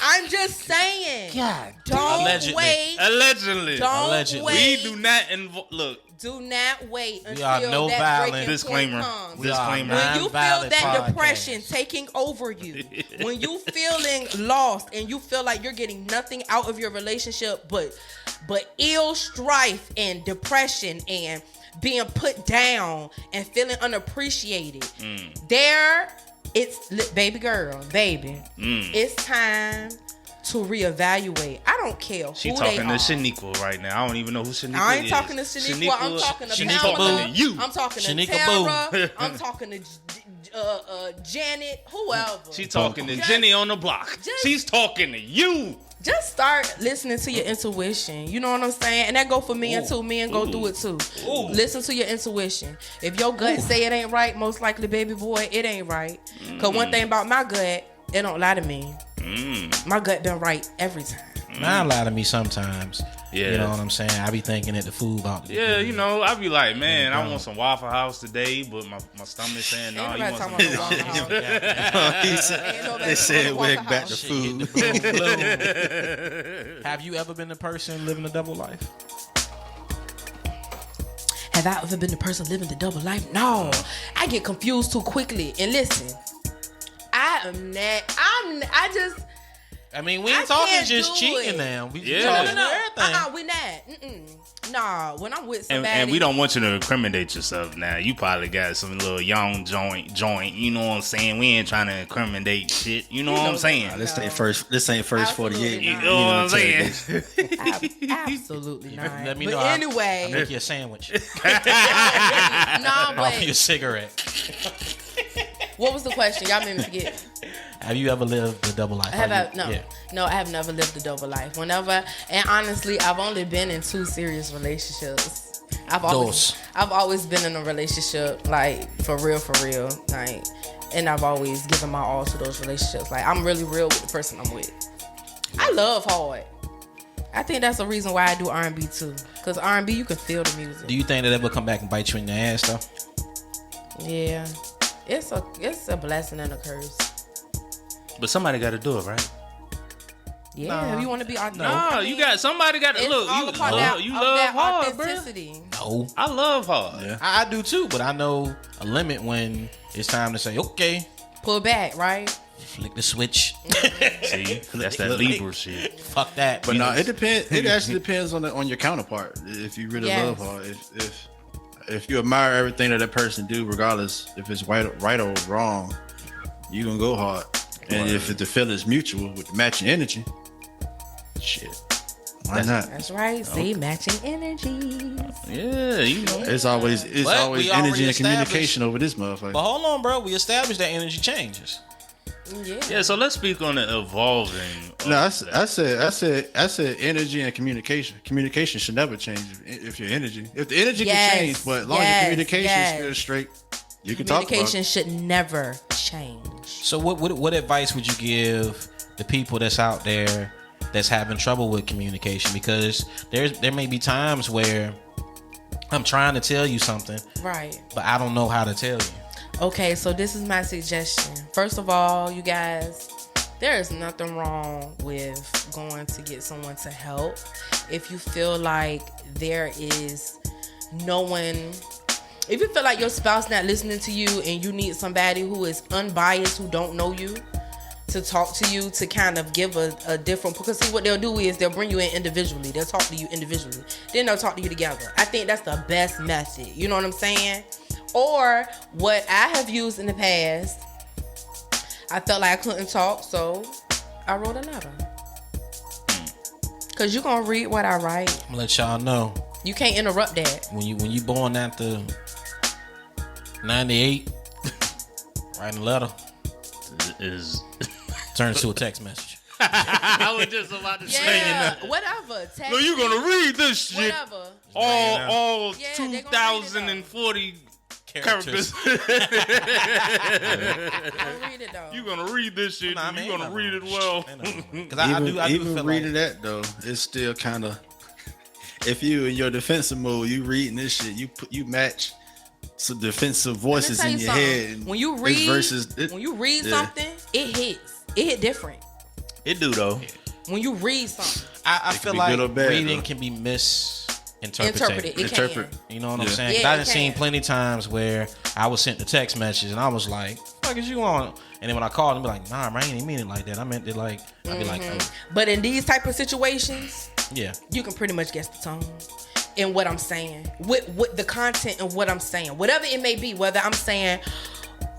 I'm just saying. God. Don't Allegedly. wait. Allegedly. Don't Allegedly. wait. We do not look. Do not wait until are no that violent- breaking Disclaimer. point comes. We are Disclaimer. When you feel non-valid that podcast. depression taking over you, when you feeling lost and you feel like you're getting nothing out of your relationship but ill strife and depression and being put down and feeling unappreciated, baby, it's time to reevaluate. I don't care who She they talking to are. Shaniqua right now. I don't even know who Shaniqua is. I ain't talking to Shaniqua. I'm talking to Shaniqua Pamela. talking to you. I'm talking to Shaniqua Tara. I'm talking to Janet. Whoever. She talking to Just- Jenny on the block. just- She's talking to you. Just start listening to your intuition. You know what I'm saying? And that go for men too. Men go through it too. Listen to your intuition. If your gut say it ain't right, most likely, baby boy, it ain't right. Cause one thing about my gut, it don't lie to me. My gut done right every time. Mine lie to me sometimes. Yeah. You know what I'm saying? I be thinking that the food about to be Yeah, good. you know, I be like, man, I want some Waffle House today, but my stomach saying, no, Ain't you nobody want talking some. about no Waffle House. He said- Ain't nobody They said talking we're about back Waffle to House. food. Have you ever been the person living a double life? Have I ever been the person living the double life? No. I get confused too quickly. And listen, I mean, we ain't I talking can't just do cheating it. now. We Yeah. talking no. everything. We not. Nah, when I'm with And, somebody. and we don't want you to incriminate yourself now. You probably got some little young joint, you know what I'm saying? We ain't trying to incriminate shit. You know what I'm saying? This ain't first. This ain't first Absolutely 48. not. You know what I'm saying? Absolutely not. Let me but know. anyway. I'll make you a sandwich Nah, off your but cigarette. what was the question? Y'all made me forget. Have you ever lived a double life? No, I have never lived a double life. And honestly, I've only been in 2 serious relationships. I've always been in a relationship, like for real, like, and I've always given my all to those relationships. Like, I'm really real with the person I'm with. I love hard. I think that's the reason why I do R&B too, because R&B you can feel the music. Do you think that ever come back and bite you in the ass though? Yeah, it's a blessing and a curse. But somebody got to do it, right? Yeah, if you want to be No, you got somebody got to It's look. all You a part love, you love that hard, bro. authenticity. No. I love hard. Yeah. I do too, but I know a limit when it's time to say, okay, Pull back, right? flick the switch. See, that's that Libra shit. Fuck that. But no, it depends. It actually depends on your counterpart. If you really Yes. love her, if you admire everything that person do, regardless if it's right or wrong, you gonna go hard. And if the feeling's mutual with the matching energy, shit, why not? That's right. See, matching energies. Yeah, you know. It's always we energy already and established- communication over this motherfucker. But hold on, bro. We established that energy changes. Yeah. Yeah, so let's speak on the evolving. No, I said energy and communication. Communication should never change if your energy. If the energy Yes, can change, but as long as yes, your communication yes. is straight, you can talk about Communication it. should never change. So what advice would you give the people that's out there that's having trouble with communication? Because there may be times where I'm trying to tell you something, Right. but I don't know how to tell you. Okay, so this is my suggestion. First of all, you guys, there is nothing wrong with going to get someone to help if you feel like there is no one. If you feel like your spouse not listening to you and you need somebody who is unbiased, who don't know you, to talk to you, to kind of give a different, because see what they'll do is they'll bring you in individually. They'll talk to you individually. Then they'll talk to you together. I think that's the best method. You know what I'm saying? Or what I have used in the past, I felt like I couldn't talk, so I wrote a letter. Because you're going to read what I write. I'm going to let y'all know. You can't interrupt that. When you born after 98, writing a letter Is turns to a text message. I was just about to say, whatever. Text no, you gonna read this shit. Whatever. All Yeah, they gonna read it, 2040 characters. I'll read it though. You gonna read this shit? Nah, man, you gonna read it well? Because I do even feel reading like, that though, it's still kind of. If you in your defensive mode, you reading this shit, you match some defensive voices Let me in tell your you head. something. When you read, when you read something, it hits. It hit different. It do though. When you read something, I feel like good or bad, reading though. can be misinterpreted. interpret it. It Interpret. can. You know what I'm Yeah. saying? Yeah, 'Cause I it done seen can. plenty times where I was sent a text message and I was like, "Fuck is you on?" And then when I called, I'd be like, "Nah, man, I ain't mean it like that. I meant it like." I'd be like, "Oh, But in these type of situations, yeah." you can pretty much guess the tone and what I'm saying, with the content and what I'm saying, whatever it may be. Whether I'm saying,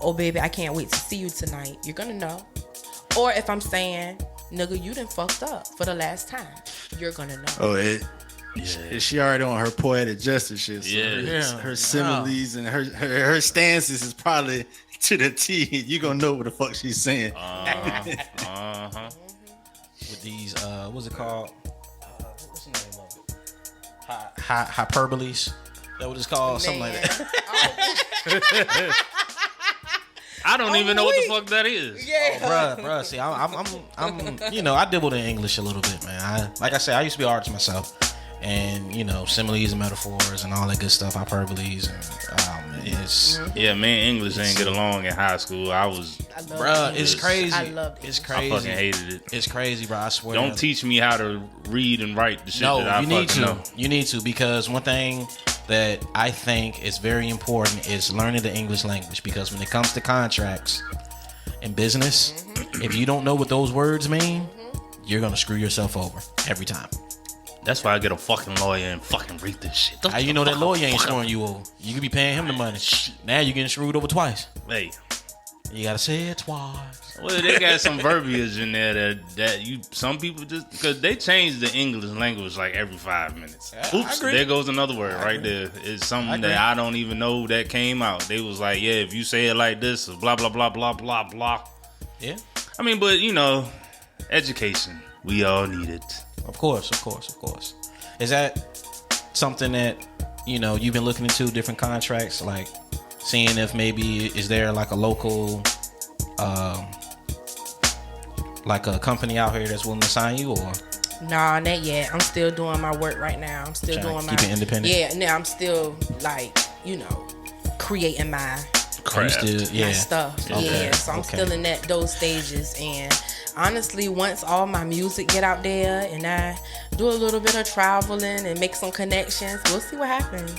"Oh baby, I can't wait to see you tonight," you're gonna know. Or if I'm saying, "Nigga, you done fucked up for the last time," you're gonna know. Oh, she already on her poetic justice shit. So Yeah. her similes and her stances is probably to the T. You gonna know what the fuck she's saying. With these, what's it called? What's the name of it? Hyperboles. Is that what it's called? Something like that. I don't even know what the fuck that is. Yeah. Bruh. See, I'm, you know, I dabbled in English a little bit, man. Like I said, I used to be an artist myself, and you know, similes and metaphors and all that good stuff, hyperboles, and it's, Yeah, me and English ain't get along in high school. bruh, it's crazy. I loved it. It's I crazy. fucking hated it. It's crazy, bro. I swear. Don't teach me how to read and write the shit No, that I you need fucking to. know. You need to, because one thing that I think is very important is learning the English language, because when it comes to contracts and business, if you don't know what those words mean, you're gonna screw yourself over every time. That's why I get a fucking lawyer and fucking read this shit. How you know that lawyer ain't screwing you over? You could be paying him the money. Now you're getting screwed over twice. Hey, You gotta say it twice. well, they got some verbiage in there that you some people just because they change the English language like every 5 minutes. I Oops, agree. there goes another word right there. It's something agree. that I don't even know that came out. They was like, yeah, if you say it like this, blah blah blah blah blah blah. Yeah, I mean, but you know, education, we all need it. of course. Is that something that, you know, you've been looking into, different contracts, like seeing if maybe is there like a local, like a company out here that's willing to sign you, or Nah, not yet. I'm still doing my work right now. I'm still Trying to doing my keep it independent? Yeah, no, I'm still like, you know, creating my Craft. yeah, stuff. Okay, Yeah, so I'm okay. still in those stages. And honestly, once all my music get out there and I do a little bit of traveling and make some connections, we'll see what happens.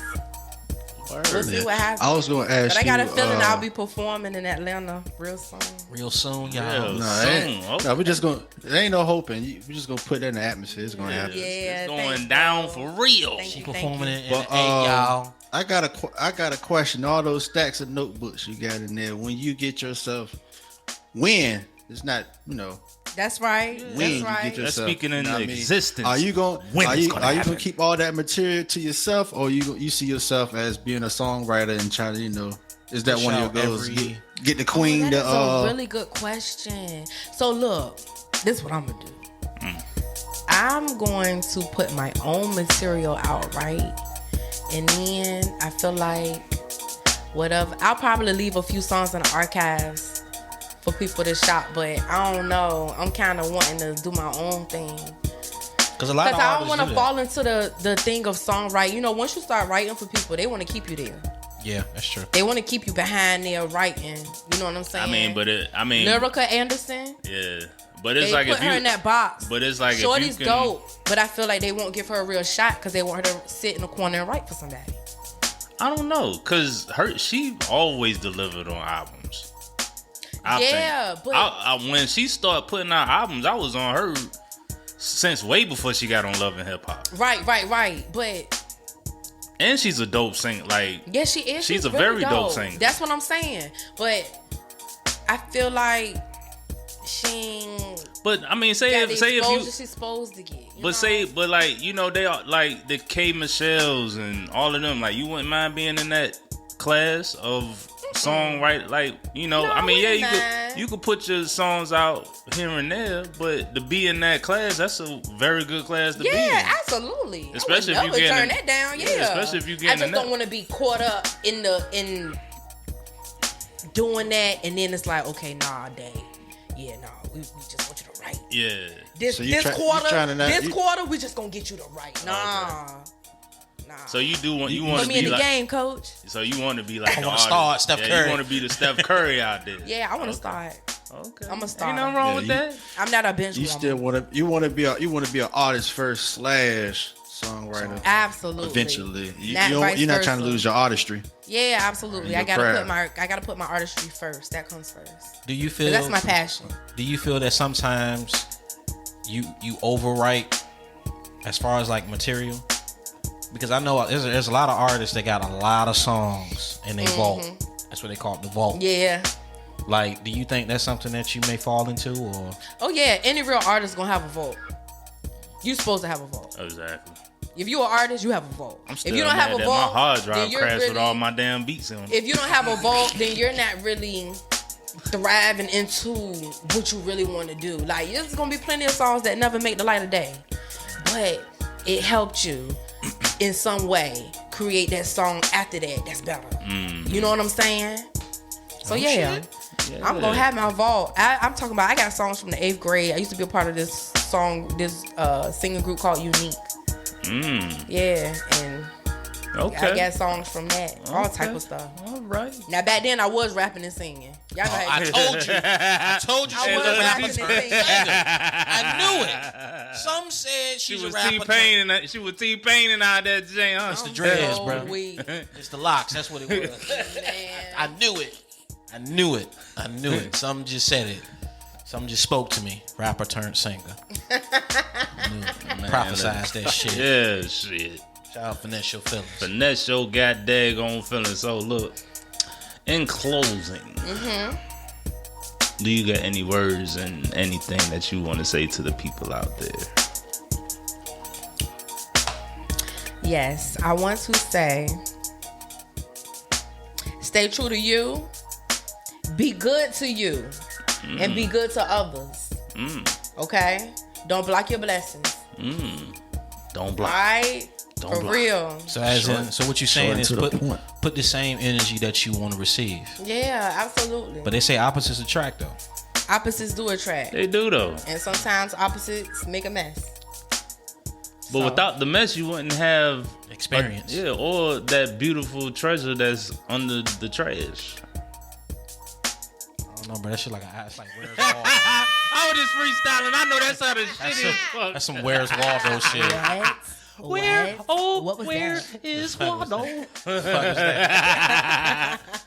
We'll see what happens. I was gonna ask But I got a you, feeling I'll be performing in Atlanta real soon. real soon, y'all. Yeah. No, we're just gonna. There ain't no hoping. We're just gonna put that in the atmosphere. It's gonna happen. Yeah, It's going thanks, down bro. for real. Thank She you, performing thank in But, the 8, y'all. I got a question. All those stacks of notebooks you got in there. When you get yourself, when it's not, you know, That's right. when That's you right. get yourself. That's speaking you into know what I mean? existence. Are you going? When Are it's you gonna gonna happen. keep all that material to yourself, or you see yourself as being a songwriter and trying to, you know, is that Push one of out your goals? every- Get the queen That is to a really good question. So look, this is what I'm gonna do. I'm going to put my own material out, right? And then I feel like whatever, I'll probably leave a few songs in the archives for people to shop, but I don't know. I'm kind of wanting to do my own thing. Because a lot Because of I artists don't want to do that. fall into the thing of songwriting. You know, once you start writing for people, they want to keep you there. Yeah, that's true. They want to keep you behind there writing. You know what I'm saying? I mean, Lyrica Anderson. yeah, But it's they like put if her you, in that box. but it's like Shorty's if you can, dope, but I feel like they won't give her a real shot because they want her to sit in the corner and write for somebody. I don't know, cause she always delivered on albums. I think. But when she started putting out albums, I was on her since way before she got on Love and Hip Hop. right. But And she's a dope singer. Like, yeah, she is. She's a really very dope singer. That's what I'm saying. But I feel like she but I mean, say got the if exposure you, she's supposed to get. but like you know, they are like the K Michelles and all of them. Like, you wouldn't mind being in that class of songwriter. Like, you know, No, I mean, I yeah, wouldn't mind. you could put your songs out here and there, but to be in that class, that's a very good class to be in. Yeah, absolutely. Especially I if would you never getting turn that down. Yeah, especially if you I getting just in don't that. want to be caught up in doing that, and then it's like, okay, nah, Day. Yeah, nah, we just want you to write. Yeah. This So you quarter, trying to not- this you- quarter, we just gonna get you to write. Nah. So you want Put to me be in the like, game, coach. so you want to be like, I the wanna artist. start Steph Yeah, Curry. You want to be the Steph Curry out there. Yeah, I want to start. Okay. I'ma start. Ain't nothing wrong Yeah, with you- that. I'm not a bench You warmer. still want to be an artist first / songwriter Absolutely. eventually. Not vice You're not trying to versa. lose your artistry. Yeah, absolutely. And I your gotta put my artistry first. That comes first. Do you feel 'Cause that's my passion. Do you feel that sometimes you overwrite as far as like material? Because I know there's a lot of artists that got a lot of songs in their vault. That's what they call it, the vault. Yeah. Like, do you think that's something that you may fall into, or Oh yeah, any real artist gonna have a vote. You supposed to have a vote. Exactly. If you're an artist, you have a vote. I'm If still you don't have mad a that vote, my hard then drive you're crashed with really- all my damn beats on it. If you don't have a vote, then you're not really thriving into what you really want to do. Like, there's gonna be plenty of songs that never make the light of day, but it helped you in some way create that song after that that's better. You know what I'm saying? So yeah. I'm gonna have my vault. I'm talking about, I got songs from the 8th grade. I used to be a part of this singing group called Unique. Yeah, and Okay. I got songs from that, all type of stuff. All right. Now back then I was rapping and singing. Y'all know how I told you, I told you, I she was was a rapping rapper. and Turn singing. singer. I knew it. Some said She she's a was rapper. T-Pain and she was T-Pain and out that Jane, huh? It's the dreads, so bro. weak. It's the locks. That's what it was. Man. I knew it. I knew it. I knew it. Something just said it. Something just spoke to me. Rapper turned singer. Prophesize that shit. Yeah, shit. Shout out Finesse Your Feelings. Finesse your god daggone feeling. So look, in closing, do you got any words and anything that you want to say to the people out there? Yes, I want to say, stay true to you, be good to you, and be good to others. Okay? Don't block your blessings. Don't block. Alright? Don't For block. real. So so what you're saying is to the point. put the same energy that you want to receive. Yeah, absolutely. But they say opposites attract though. Opposites do attract. They do though. And sometimes opposites make a mess. But So- without the mess, you wouldn't have Experience. yeah, or that beautiful treasure that's under the trash. I don't know, bro. That shit it's like Where's Waldo. I was just freestyling. I know that's how the shit is. Fuck. That's some Where's Waldo shit. What? What was that? is Waldo? Y'all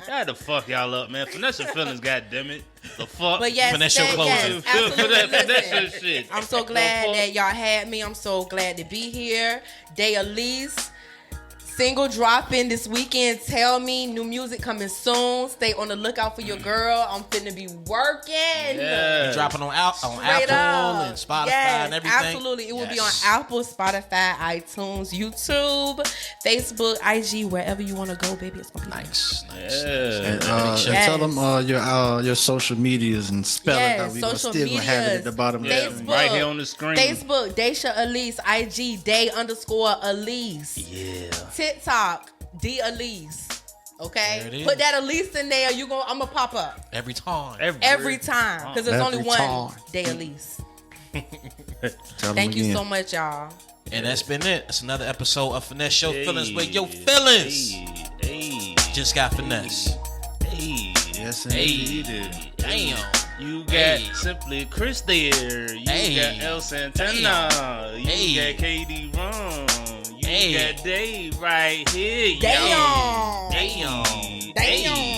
had to fuck y'all up, man. Finesse your feelings, goddammit. The fuck? But yes, Finesse your yes, closing. absolutely. Finesse your Listen, shit. I'm so glad that y'all had me. I'm so glad to be here. Dae Alise, single dropping this weekend. Tell me, new music coming soon. Stay on the lookout for your girl. I'm finna be working. Yeah. Dropping on Straight Apple up. and Spotify Yes, and everything. absolutely. It will be on Yes. Apple, Spotify, iTunes, YouTube, Facebook, IG, wherever you want to go, baby. It's gonna be Nice. Yeah. And Yes. tell them your social medias and spell it. That we gonna social still gonna have it at medias. the bottom of Yeah, the Facebook. right here on the screen. Facebook, Daesha Alise, IG, Dae_Alise. Yeah. TikTok, D Alise. Okay? There it is. Put that Alise in there. I'm gonna pop up. Every time. Every time. Because there's only Every one time. Dae Alise. Tell them Thank you again. so much, y'all. And that's been it. It's another episode of Finesse Your Feelings with your Hey, feelings. Hey. Just got finesse. Hey. Yes, Hey, indeed. damn. You got Hey. Simply Chris there. You Hey. got El Santana. You Hey. got KD Ron. You Hey. got Dave right here. Damn. Damn. Damn.